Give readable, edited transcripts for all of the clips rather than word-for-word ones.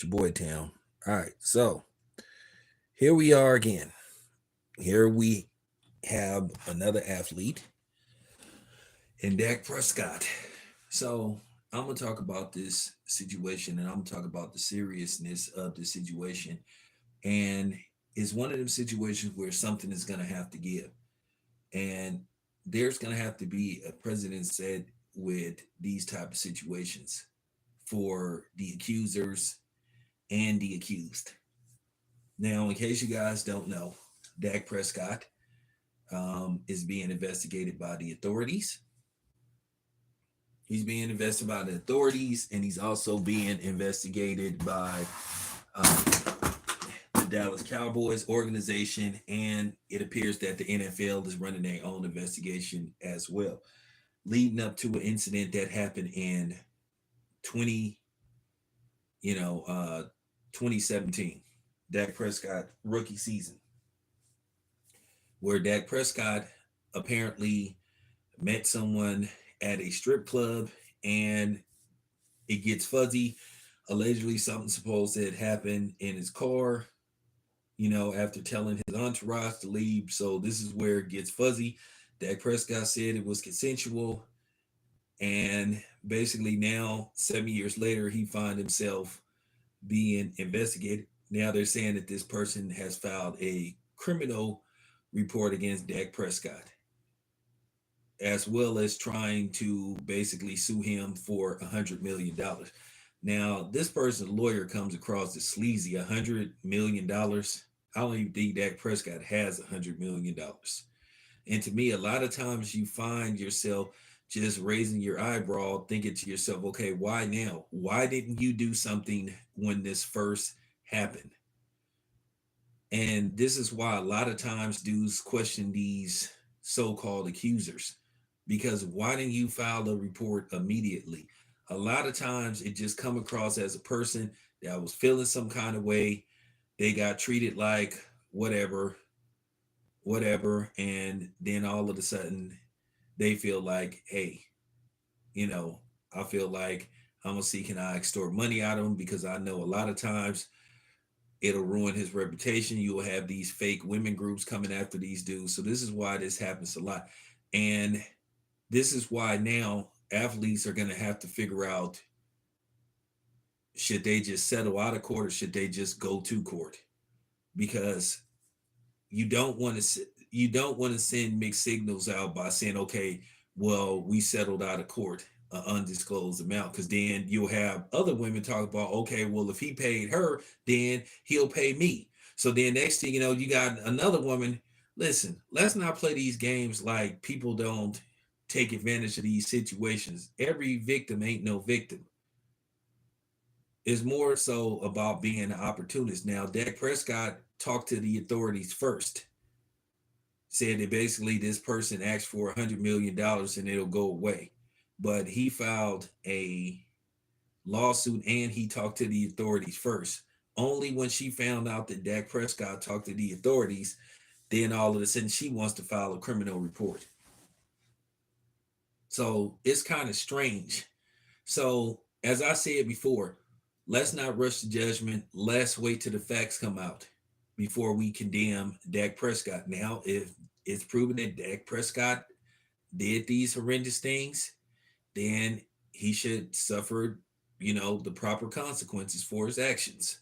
It's your boy Town. All right, so here we are again. Here we have another athlete in Dak Prescott. So I'm gonna talk about this situation, and I'm gonna talk about the seriousness of the situation. And it's one of them situations where something is gonna have to give, and there's gonna have to be a president said with these type of situations for the accusers and the accused. Now, in case you guys don't know, Dak Prescott is being investigated by the authorities. He's being investigated by the authorities, and he's also being investigated by um, the Dallas Cowboys organization. And it appears that the NFL is running their own investigation as well, leading up to an incident that happened in 20, you know, uh, 2017, Dak Prescott rookie season, where Dak Prescott apparently met someone at a strip club and it gets fuzzy. Allegedly, something supposed to have happened in his car, after telling his entourage to leave. So this is where it gets fuzzy. Dak Prescott said it was consensual. And basically now, 7 years later, he finds himself being investigated. Now they're saying that this person has filed a criminal report against Dak Prescott, as well as trying to basically sue him for $100 million. Now, this person's lawyer comes across as sleazy. $100 million. I don't even think Dak Prescott has $100 million. And to me, a lot of times you find yourself just raising your eyebrow, thinking to yourself, okay, why now? Why didn't you do something when this first happened? And this is why a lot of times dudes question these so-called accusers, because why didn't you file a report immediately? A lot of times it just come across as a person that was feeling some kind of way. They got treated like whatever, whatever, and then all of a sudden they feel like, hey, you know, I feel like I'm gonna see can I extort money out of him, because I know a lot of times it'll ruin his reputation. You will have these fake women groups coming after these dudes. So this is why this happens a lot. And this is why now athletes are going to have to figure out, should they just settle out of court or should they just go to court? Because you don't want to send mixed signals out by saying, okay, well, we settled out of court an undisclosed amount, because then you'll have other women talk about, okay, well, if he paid her, then he'll pay me. So then next thing you know, you got another woman. Listen, let's not play these games like people don't take advantage of these situations. Every victim ain't no victim. It's more so about being an opportunist. Now, Dak Prescott talked to the authorities first, said that basically this person asked for $100 million and it'll go away. But he filed a lawsuit and he talked to the authorities first. Only when she found out that Dak Prescott talked to the authorities, then all of a sudden she wants to file a criminal report. So it's kind of strange. So, as I said before, let's not rush to judgment. Let's wait till the facts come out before we condemn Dak Prescott. Now, if it's proven that Dak Prescott did these horrendous things, then he should suffer, the proper consequences for his actions.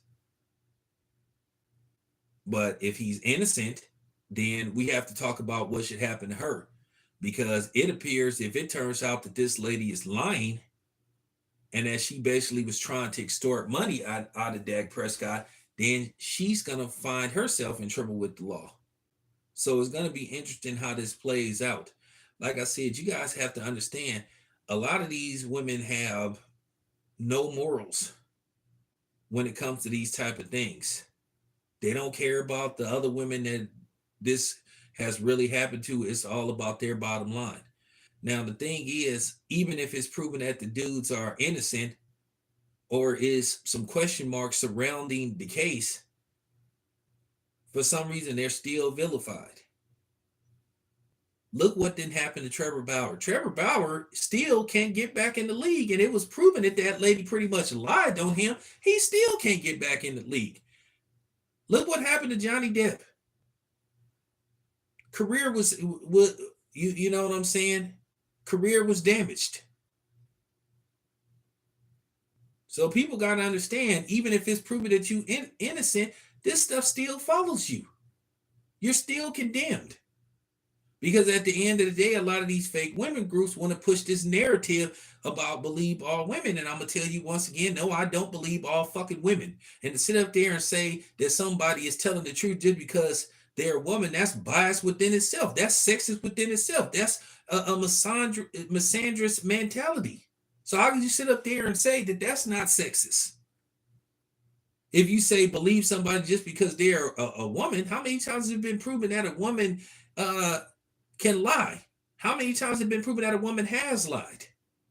But if he's innocent, then we have to talk about what should happen to her. Because it appears, if it turns out that this lady is lying and that she basically was trying to extort money out of Dak Prescott, then she's going to find herself in trouble with the law. So it's going to be interesting how this plays out. Like I said, you guys have to understand, a lot of these women have no morals when it comes to these type of things. They don't care about the other women that this has really happened to. It's all about their bottom line. Now, the thing is, even if it's proven that the dudes are innocent or is some question marks surrounding the case, for some reason they're still vilified. Look what didn't happen to Trevor Bauer. Trevor Bauer still can't get back in the league, and it was proven that that lady pretty much lied on him. He still can't get back in the league. Look what happened to Johnny Depp. Career was you know what I'm saying? Career was damaged. So people got to understand, even if it's proven that you innocent, this stuff still follows you. You're still condemned. Because at the end of the day, a lot of these fake women groups want to push this narrative about believe all women. And I'm going to tell you once again, no, I don't believe all fucking women. And to sit up there and say that somebody is telling the truth just because they're a woman, that's bias within itself. That's sexist within itself. That's a misandrous mentality. So how can you sit up there and say that that's not sexist? If you say believe somebody just because they're a woman, how many times has it been proven that a woman can lie? How many times has it been proven that a woman has lied?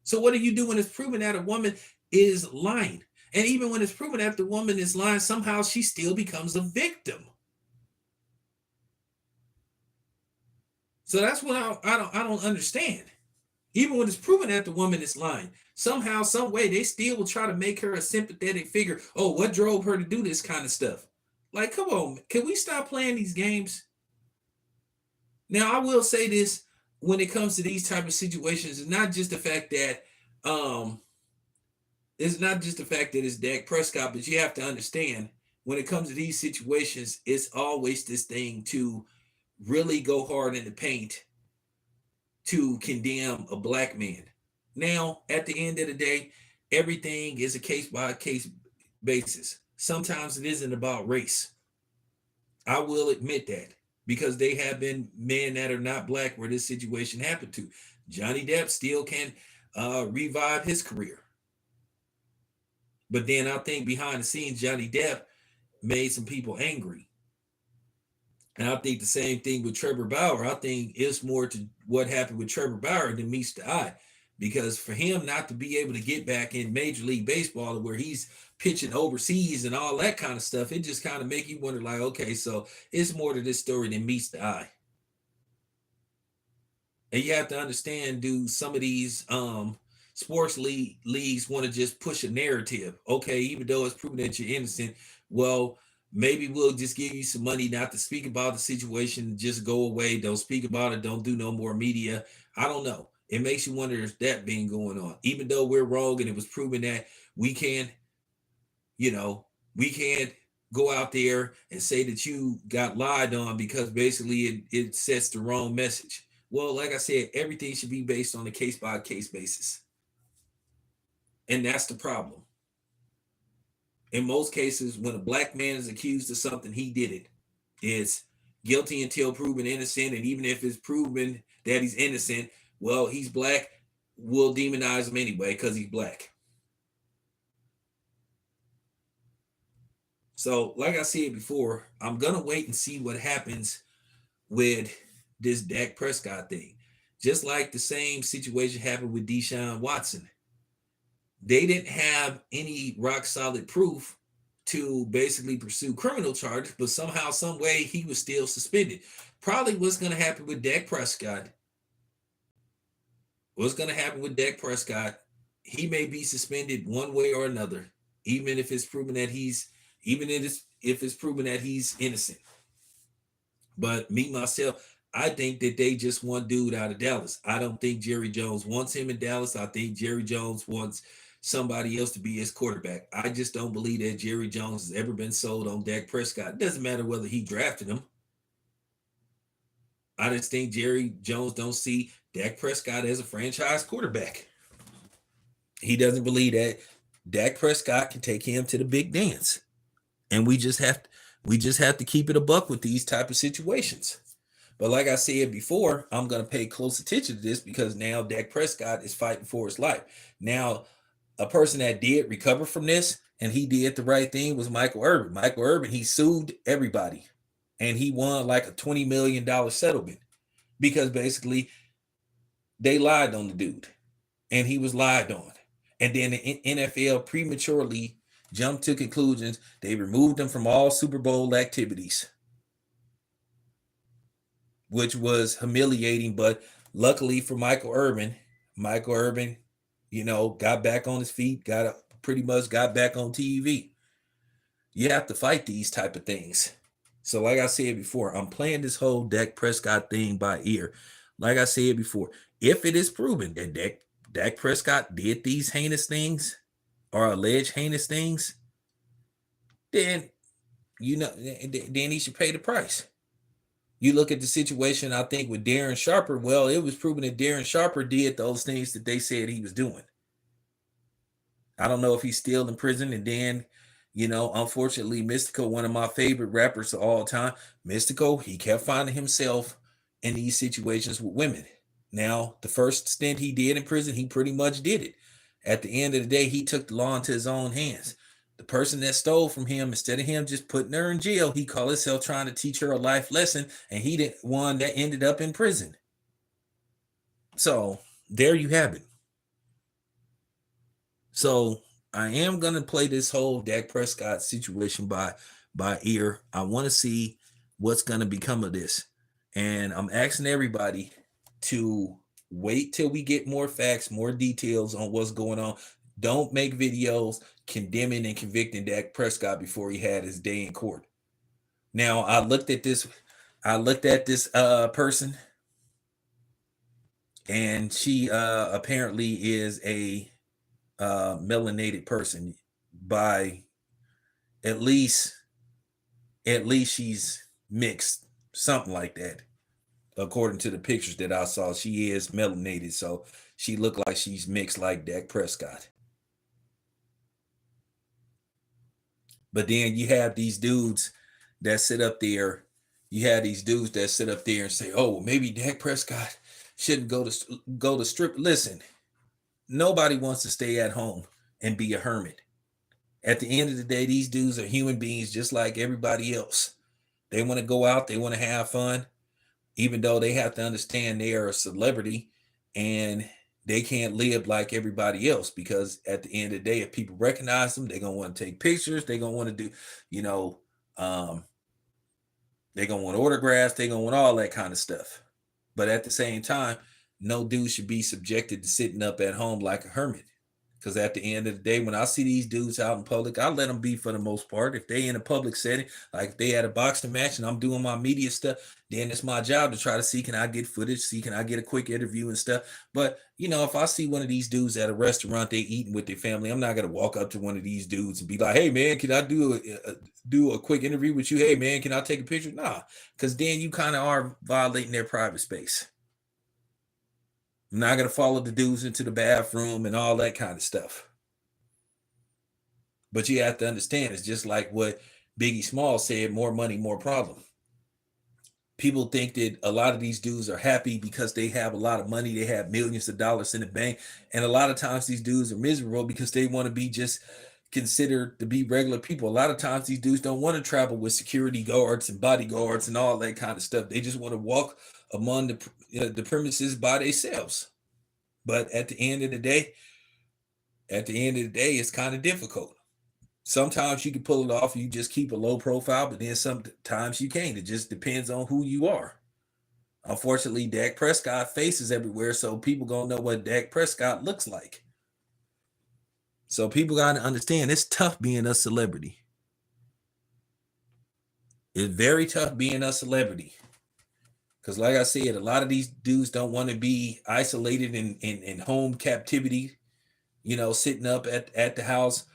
So what do you do when it's proven that a woman is lying? And even when it's proven that the woman is lying, somehow she still becomes a victim. So that's what I don't understand. Even when it's proven that the woman is lying, somehow, some way, they still will try to make her a sympathetic figure. Oh, what drove her to do this kind of stuff? Like, come on, can we stop playing these games? Now, I will say this: when it comes to these type of situations, it's not just the fact that it's Dak Prescott, but you have to understand when it comes to these situations, it's always this thing to really go hard in the paint to condemn a black man. Now, at the end of the day, everything is a case by case basis. Sometimes it isn't about race. I will admit that because they have been men that are not black where this situation happened to. Johnny Depp still can revive his career. But then I think behind the scenes, Johnny Depp made some people angry. And I think the same thing with Trevor Bauer. I think it's more to what happened with Trevor Bauer than meets the eye. Because for him not to be able to get back in Major League Baseball where he's pitching overseas and all that kind of stuff, it just kind of make you wonder like, okay, so it's more to this story than meets the eye. And you have to understand, dude, some of these sports leagues want to just push a narrative. Okay, even though it's proven that you're innocent, well, maybe we'll just give you some money not to speak about the situation, just go away, don't speak about it, don't do no more media. I don't know. It makes you wonder if that being going on, even though we're wrong and it was proven that we can, you know, we can't go out there and say that you got lied on because basically it sets the wrong message. Well, like I said, everything should be based on a case by case basis. And that's the problem. In most cases, when a black man is accused of something, he did it. It's guilty until proven innocent. And even if it's proven that he's innocent, well, he's black, we'll demonize him anyway because he's black. So, like I said before, I'm going to wait and see what happens with this Dak Prescott thing. Just like the same situation happened with Deshaun Watson. They didn't have any rock solid proof to basically pursue criminal charges, but somehow, some way, he was still suspended. Probably what's going to happen with Dak Prescott. What's going to happen with Dak Prescott? He may be suspended one way or another, even if it's proven that if it's proven that he's innocent. But me myself, I think that they just want dude out of Dallas. I don't think Jerry Jones wants him in Dallas. I think Jerry Jones wants somebody else to be his quarterback. I just don't believe that Jerry Jones has ever been sold on Dak Prescott. It doesn't matter whether he drafted him. I just think Jerry Jones don't see Dak Prescott as a franchise quarterback. He doesn't believe that Dak Prescott can take him to the big dance. And we just have to keep it a buck with these type of situations. But like I said before, I'm going to pay close attention to this because now Dak Prescott is fighting for his life. Now, a person that did recover from this and he did the right thing was Michael Irvin. Michael Irvin, he sued everybody and he won like a $20 million settlement because basically they lied on the dude and he was lied on. And then the NFL prematurely jumped to conclusions. They removed him from all Super Bowl activities. which was humiliating. But luckily for Michael Irvin, got back on his feet, pretty much got back on TV. You have to fight these type of things. So, like I said before, I'm playing this whole Dak Prescott thing by ear. Like I said before, if it is proven that Dak Prescott did these heinous things or alleged heinous things, then then he should pay the price. You look at the situation, I think, with Darren Sharper. Well, it was proven that Darren Sharper did those things that they said he was doing. I don't know if he's still in prison. And then, unfortunately, Mystico, one of my favorite rappers of all time, Mystico, he kept finding himself in these situations with women. Now, the first stint he did in prison, he pretty much did it. At the end of the day, he took the law into his own hands. The person that stole from him, instead of him just putting her in jail, he called himself trying to teach her a life lesson, and he did one that ended up in prison. So there you have it. So I am gonna play this whole Dak Prescott situation by ear. I want to see what's gonna become of this, and I'm asking everybody to wait till we get more facts, more details on what's going on. Don't make videos condemning and convicting Dak Prescott before he had his day in court. Now I looked at this person, and she apparently is a melanated person. By at least she's mixed, something like that. According to the pictures that I saw, she is melanated, so she looked like she's mixed like Dak Prescott. But then you have these dudes that sit up there. You have these dudes that sit up there and say, "Oh, maybe Dak Prescott shouldn't go to strip." Listen, nobody wants to stay at home and be a hermit. At the end of the day, these dudes are human beings just like everybody else. They want to go out, they want to have fun, even though they have to understand they are a celebrity and they can't live like everybody else, because at the end of the day, if people recognize them, they're gonna want to take pictures, they're gonna want to do, you know, um, they're gonna want autographs, they're gonna want all that kind of stuff. But at the same time, no dude should be subjected to sitting up at home like a hermit. Because at the end of the day, when I see these dudes out in public, I let them be for the most part. If they in a public setting, like if they had a boxing match and I'm doing my media stuff, then it's my job to try to see, can I get footage, see, can I get a quick interview and stuff. But, if I see one of these dudes at a restaurant, they eating with their family, I'm not going to walk up to one of these dudes and be like, "Hey, man, can I do a quick interview with you? Hey, man, can I take a picture?" Nah, because then you kind of are violating their private space. I'm not going to follow the dudes into the bathroom and all that kind of stuff. But you have to understand, it's just like what Biggie Small said, more money, more problem. People think that a lot of these dudes are happy because they have a lot of money, they have millions of dollars in the bank. And a lot of times these dudes are miserable because they want to be just considered to be regular people. A lot of times these dudes don't want to travel with security guards and bodyguards and all that kind of stuff. They just want to walk among the premises by themselves. But at the end of the day, it's kind of difficult. Sometimes you can pull it off, you just keep a low profile, but then sometimes you can't. It just depends on who you are. Unfortunately, Dak Prescott faces everywhere, so people gonna know what Dak Prescott looks like. So people gotta understand, it's tough being a celebrity. It's very tough being a celebrity. Because like I said, a lot of these dudes don't want to be isolated in home captivity, sitting up at the house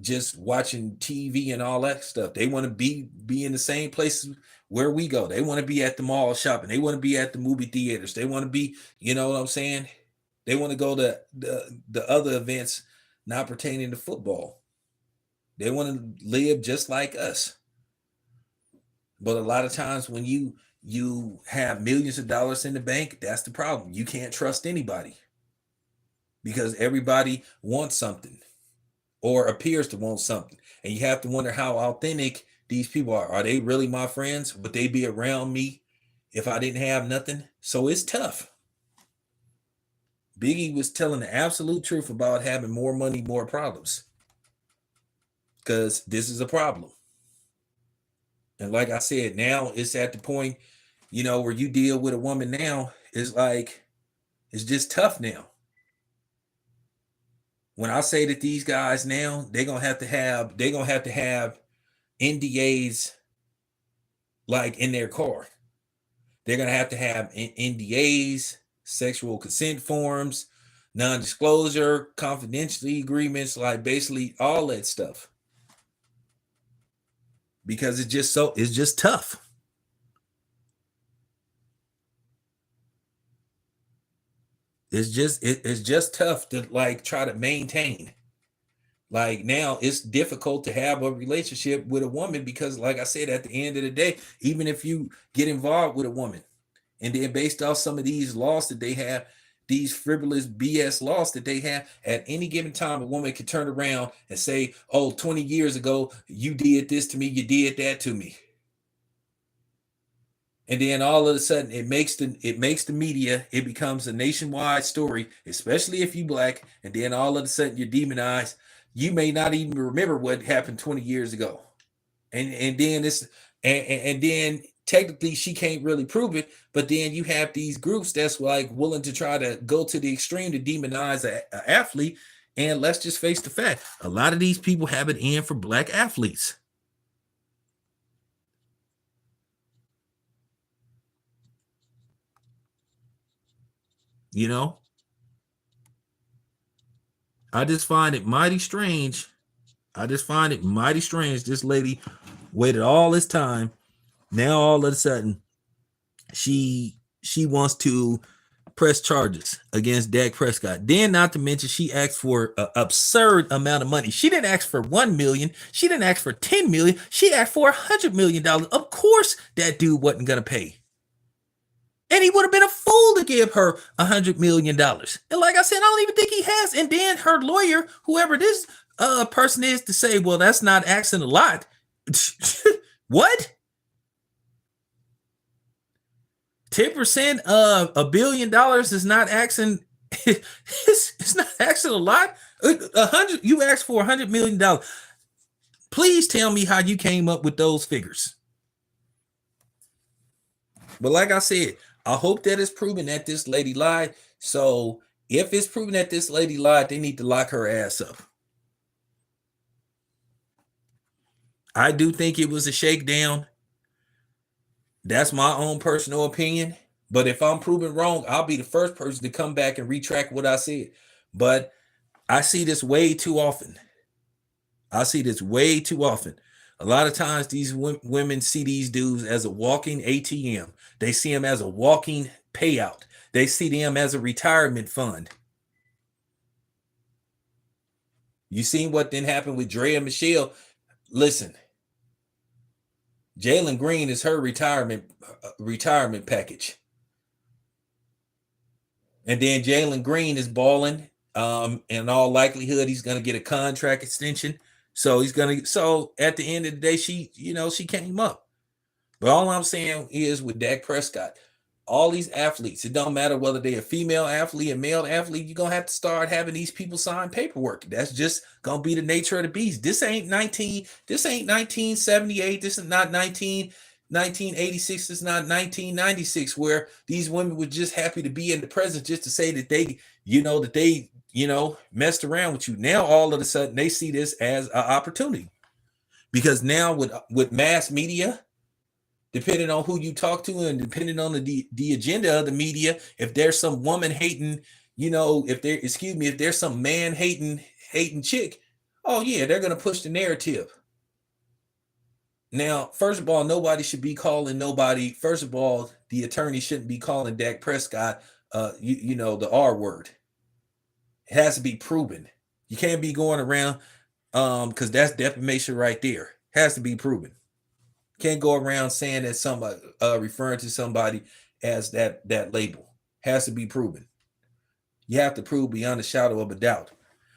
just watching TV and all that stuff. They want to be in the same places where we go. They want to be at the mall shopping. They want to be at the movie theaters. They want to be, you know what I'm saying? They want to go to the other events not pertaining to football. They want to live just like us. But a lot of times when you have millions of dollars in the bank, that's the problem. You can't trust anybody because everybody wants something or appears to want something. And you have to wonder how authentic these people are. Are they really my friends? Would they be around me if I didn't have nothing? So it's tough. Biggie was telling the absolute truth about having more money, more problems. Because this is a problem. And like I said, now it's at the point where you deal with a woman now is like, it's just tough now. When I say that these guys now, they're gonna have to have NDAs like in their car. They're gonna have to have NDAs, sexual consent forms, non-disclosure, confidentiality agreements, like basically all that stuff. Because it's just tough. It's just tough to like try to maintain. Like now it's difficult to have a relationship with a woman because, like I said, at the end of the day, even if you get involved with a woman and then based off some of these laws that they have, these frivolous BS laws that they have, at any given time, a woman can turn around and say, oh, 20 years ago, you did this to me, you did that to me. And then all of a sudden it makes the media, it becomes a nationwide story, especially if you black, and then all of a sudden you're demonized. You may not even remember what happened 20 years ago. And then it's and then technically she can't really prove it, but then you have these groups that's like willing to try to go to the extreme to demonize an athlete. And let's just face the fact, a lot of these people have it in for black athletes. You know, I just find it mighty strange. This lady waited all this time. Now all of a sudden, she wants to press charges against Dak Prescott. Then, not to mention, she asked for an absurd amount of money. She didn't ask for 1 million. She didn't ask for 10 million. She asked for $100 million. Of course, that dude wasn't gonna pay. And he would have been a fool to give her $100 million. And like I said, I don't even think he has. And then her lawyer, whoever this person is, to say, well, that's not asking a lot. What? 10% of $1 billion is not asking. It's not asking a lot. You asked for $100 million. Please tell me how you came up with those figures. But like I said, I hope that it's proven that this lady lied. So if it's proven that this lady lied, they need to lock her ass up. I do think it was a shakedown. That's my own personal opinion. But if I'm proven wrong, I'll be the first person to come back and retract what I said. But I see this way too often. A lot of times these women see these dudes as a walking ATM. They see them as a walking payout. They see them as a retirement fund. You seen what then happened with Dre and Michelle? Listen, Jalen Green is her retirement package. And then Jalen Green is balling. In all likelihood, he's going to get a contract extension. So at the end of the day, she came up. But all I'm saying is with Dak Prescott, all these athletes, it don't matter whether they're a female athlete, a male athlete, you're going to have to start having these people sign paperwork. That's just going to be the nature of the beast. This ain't 1978. This is not 1986. This is not 1996, where these women were just happy to be in the present just to say that they messed around with you. Now, all of a sudden, they see this as an opportunity. Because now with mass media, depending on who you talk to and depending on the agenda of the media, if there's some woman hating, if there's some man hating chick, oh yeah, they're going to push the narrative. Now, first of all, nobody should be calling nobody. First of all, the attorney shouldn't be calling Dak Prescott, the R word. It has to be proven. You can't be going around, because that's defamation right there. It has to be proven. Can't go around saying that somebody referring to somebody as that label. Has to be proven. You have to prove beyond a shadow of a doubt.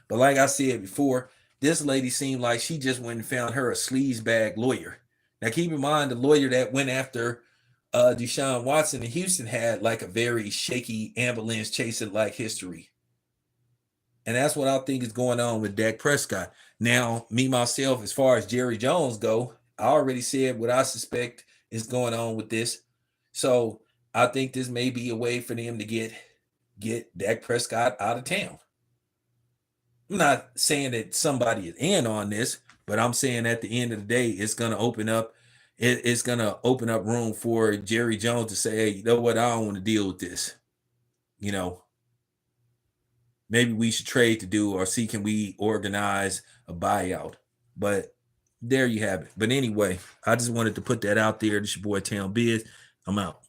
But like I said before, this lady seemed like she just went and found her a sleazebag lawyer. Now keep in mind, the lawyer that went after Deshaun Watson in Houston had like a very shaky ambulance chasing like history. And that's what I think is going on with Dak Prescott. Now, me myself, as far as Jerry Jones go, I already said what I suspect is going on with this. So I think this may be a way for them to get Dak Prescott out of town. I'm not saying that somebody is in on this, but I'm saying at the end of the day, it's gonna open up. It's gonna open up room for Jerry Jones to say, "Hey, you know what? I don't want to deal with this. You know, maybe we should trade to do, or see can we organize a buyout." But there you have it. But anyway, I just wanted to put that out there. This your boy Town Biz. I'm out.